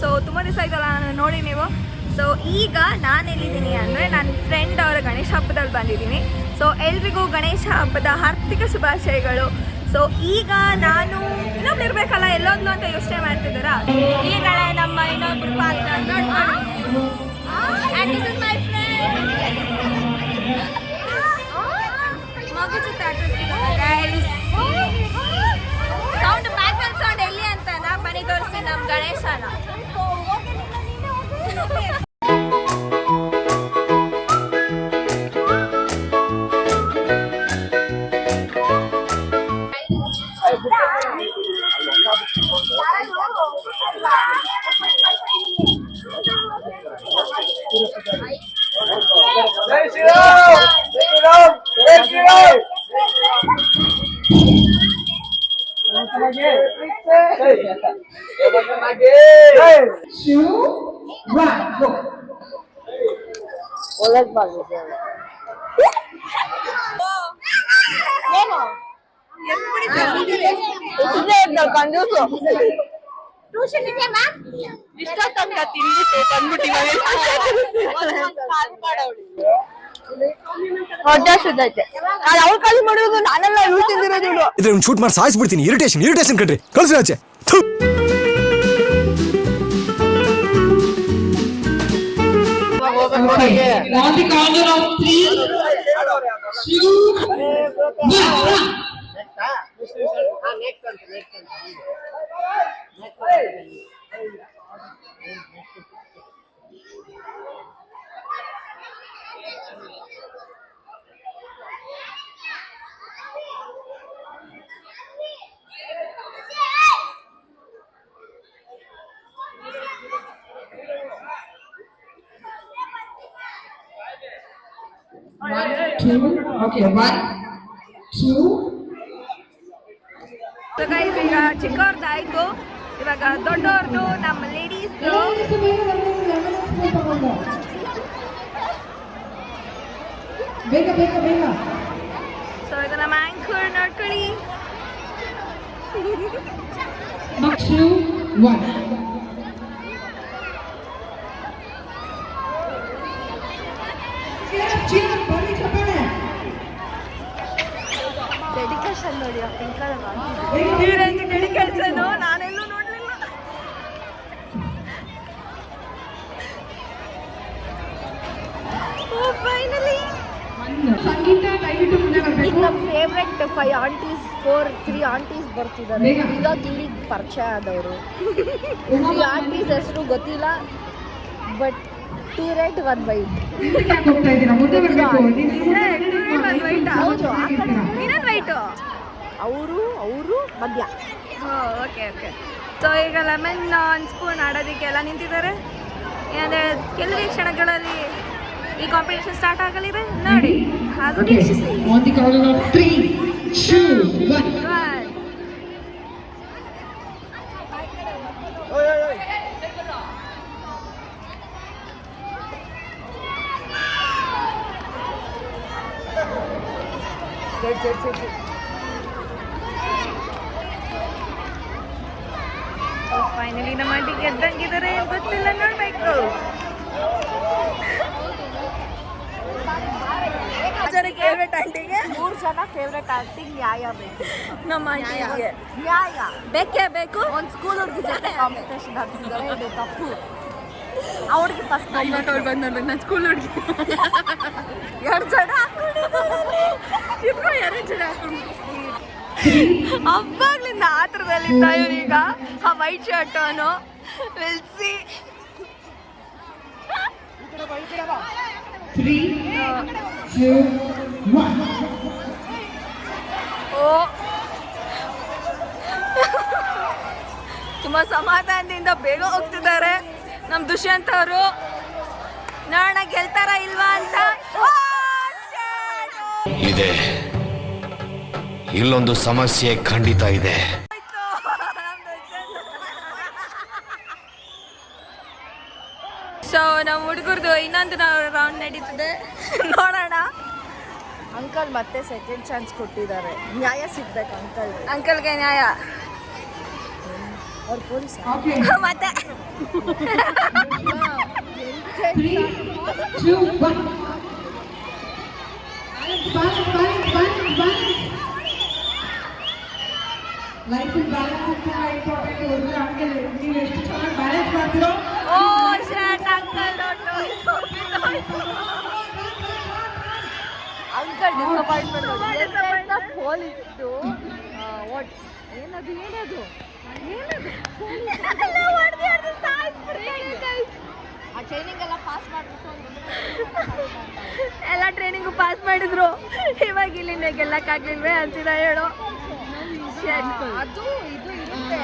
So ತುಂಬ ದಿವಸ ಆಯ್ತಲ್ಲ ನಾನು ನೋಡಿ ನೀವು. ಸೊ ಈಗ ನಾನು ಎಲ್ಲಿದ್ದೀನಿ ಅಂದರೆ ನನ್ನ ಫ್ರೆಂಡ್ ಅವರ ಗಣೇಶ ಹಬ್ಬದಲ್ಲಿ ಬಂದಿದ್ದೀನಿ. ಸೊ ಎಲ್ರಿಗೂ ಗಣೇಶ ಹಬ್ಬದ ಹಾರ್ದಿಕ ಶುಭಾಶಯಗಳು. ಸೊ ಈಗ ನಾನು ಇನ್ನೊಬ್ರು ಇರಬೇಕಲ್ಲ ಎಲ್ಲೋದ್ಲು ಅಂತ ಯೋಚನೆ ಮಾಡ್ತಿದ್ದಾರಾ. ಈಗ ನಮ್ಮ ಇನ್ನೊಬ್ರು ಪಾತ್ರ ಸೌಂಡ್ ಬ್ಯಾಕ್ಗ್ರೌಂಡ್ ಸೌಂಡ್ ಎಲ್ಲಿ ಅಂತ ಬನ್ನಿ ತೋರಿಸಿ ನಮ್ಮ ಗಣೇಶನ. ಜೈ ಶ್ರೀರಾಮ್ ಜೈ ಶ್ರೀರಾಮ್ ಜೈ ಶ್ರೀರಾಮ್. ಶೂಟ್ ಮಾಡಿ ಸಾಯಿಸ್ಬಿಡ್ತೀನಿ. ಇರಿಟೇಷನ್ ಕಣ್ರಿ, ಕಳ್ಸಿ ಆಚೆ. On the counter of 3, 2, 1. Okay, 1, 2. ಈಗ ಚಿಕ್ಕವ್ರದ್ದಾಯ್ತು, ಇವಾಗ ದೊಡ್ಡವ್ರದ್ದು ನಮ್ಮ ಲೇಡೀಸ್ದು. ಬೇಗ ಬೇಗ ಬೇಗ. ಸೊ ಇದು ನಮ್ಮ ಆಂಕರ್ ನೋಡ್ಕೊಳ್ಳಿ. 2, 1. ಡೆಡಿಕೇಶನ್ ನೋಡಿ ಡೆಡಿಕೇಶನ್ ನಾನೆಲ್ಲೂ ನೋಡ್ಲಿಲ್ಲ. ಫೈನಲಿ ಸಂಗೀತ ದಯವಿಟ್ಟು ಮುಂದೆ ಬರಬೇಕು. ನಮ್ಮ ಫೇವ್ರೆಟ್ 5 ಆಂಟೀಸ್ 3 ಆಂಟೀಸ್ ಬರ್ತಿದ್ದಾರೆ. ಇವಾಗ ಇಲ್ಲಿಗೆ ಪರಿಚಯ ಆದವರು. ಈ ಆಂಟೀಸ್ ಹೆಸರು ಗೊತ್ತಿಲ್ಲ, ಬಟ್ 2 ರೆಡ್ 1 ವೈಟ್. ಹೋಗ್ತಾ ಇದ್ದೀರಾ, ಮುಂದೆ ಬರಬೇಕು. ಹೌದು, ಇನ್ನೊಂದು ವೈಟು ಅವರು ಮಧ್ಯ. Okay okay. ಸೊ ಈಗ ಲೆಮನ್ ಒಂದು ಸ್ಪೂನ್ ಆಡೋದಕ್ಕೆಲ್ಲ ನಿಂತಿದ್ದಾರೆ. ಏನಂದರೆ ಕೆಲವೇ ಕ್ಷಣಗಳಲ್ಲಿ ಈ ಕಾಂಪಿಟೇಷನ್ ಸ್ಟಾರ್ಟ್ ಆಗಲಿದೆ ನೋಡಿ, ಅದು ವೀಕ್ಷಿಸಿ. On the counter of 3, 2, 1. Finally ನಮ್ಮ ಆಂಟಿ ಗೆದ್ದಂಗಿದ್ದಾರೆ, ಗೊತ್ತಿಲ್ಲ, ನೋಡ್ಬೇಕು. ಫೇವ್ರೆಟ್ ಆಂಟಿಗೆ 3 ಜನ ಫೇವ್ರೆಟ್ ಆಂಟಿ ನ್ಯಾಯ ಬೇಕು. ನಮ್ಮ ಆಂಟಿಗೆ ನ್ಯಾಯ ಬೇಕೇ ಬೇಕು. ಒಂದು ಸ್ಕೂಲ್ ಹುಡುಗಿ ಜೊತೆ ಕಾಂಪಿಟೇಷನ್ ನಡೆಸಿದ್ದಾರೆ, ಇದು ತಪ್ಪು. ಅವ್ರಿಗೆ ಫಸ್ಟ್ ಅವ್ರು ಬಂದು ನೋಡ್ಬೇಕು. ನಾನು ಸ್ಕೂಲ್ ಹುಡುಗಿ 2 ಜನ ಹಾಕೊಂಡಿದ್ದಾರೆ, ಇಬ್ರು 2 ಜನ ಹಾಕೊಂಡು ಹಬ್ಬಗಳಿಂದ ಆ ಥರದಲ್ಲಿದ್ದ ಇವ್ರೀಗ ಆ ವೈಟ್ ಶರ್ಟ್ ಅವನು ನಿಲ್ಸಿ. 3, 2, 1. ಓ ತುಂಬ ಸಮಾಧಾನದಿಂದ ಬೇಗ ಹೋಗ್ತಿದ್ದಾರೆ ನಮ್ಮ ದುಷ್ಯಂತ್ ಅವರು. ನೋಡೋಣ ಗೆಲ್ತಾರ ಇಲ್ವಾ ಅಂತ. ಇದೆ, ಇಲ್ಲೊಂದು ಸಮಸ್ಯೆ ಖಂಡಿತ ಇದೆ. ಸೊ ನಮ್ಮ ಹುಡುಗರದು ಇನ್ನೊಂದು ರೌಂಡ್ ನಡೀತದೆ, ನೋಡೋಣ. ಅಂಕಲ್ ಮತ್ತೆ ಸೆಕೆಂಡ್ ಚಾನ್ಸ್ ಕೊಟ್ಟಿದ್ದಾರೆ, ನ್ಯಾಯ ಸಿಗ್ಬೇಕು ಅಂಕಲ್ಗೆ ನ್ಯಾಯ. Okay. ಮತ್ತೆ 3, 2, 1. Balance. Life is balance is ತುಂಬಾ ಇಂಪಾರ್ಟೆಂಟ್. ಹುಡುಗರು ಹಂಗೆ ನೀವು ಎಷ್ಟು ಚೆನ್ನಾಗಿ ಬ್ಯಾಲೆನ್ಸ್ ಮಾಡ್ತೀರೋ. ಓ ಶಟ್ ಅಂಕಲ್ ಅಂಕಲ್ ಡಿಸಪಾಯಿಂಟ್ಮೆಂಟ್ ನೋಡಿ ಪೊಲೀಸ್ದು ವಾಟ್ ಏನದು ಆ ಟ್ರೈನಿಂಗ್ ಎಲ್ಲ ಪಾಸ್ ಮಾಡ್ಬಿಟ್ಟು ಎಲ್ಲ ಟ್ರೈನಿಂಗು ಪಾಸ್ ಮಾಡಿದ್ರು. ಇವಾಗ ಇಲ್ಲಿ ಗೆಲ್ಲಕ್ಕಾಗ್ಲಿಲ್ವೇ ಅಂತೀರ ಹೇಳೋ. ಅದು ಇದು ಇರುತ್ತೆ.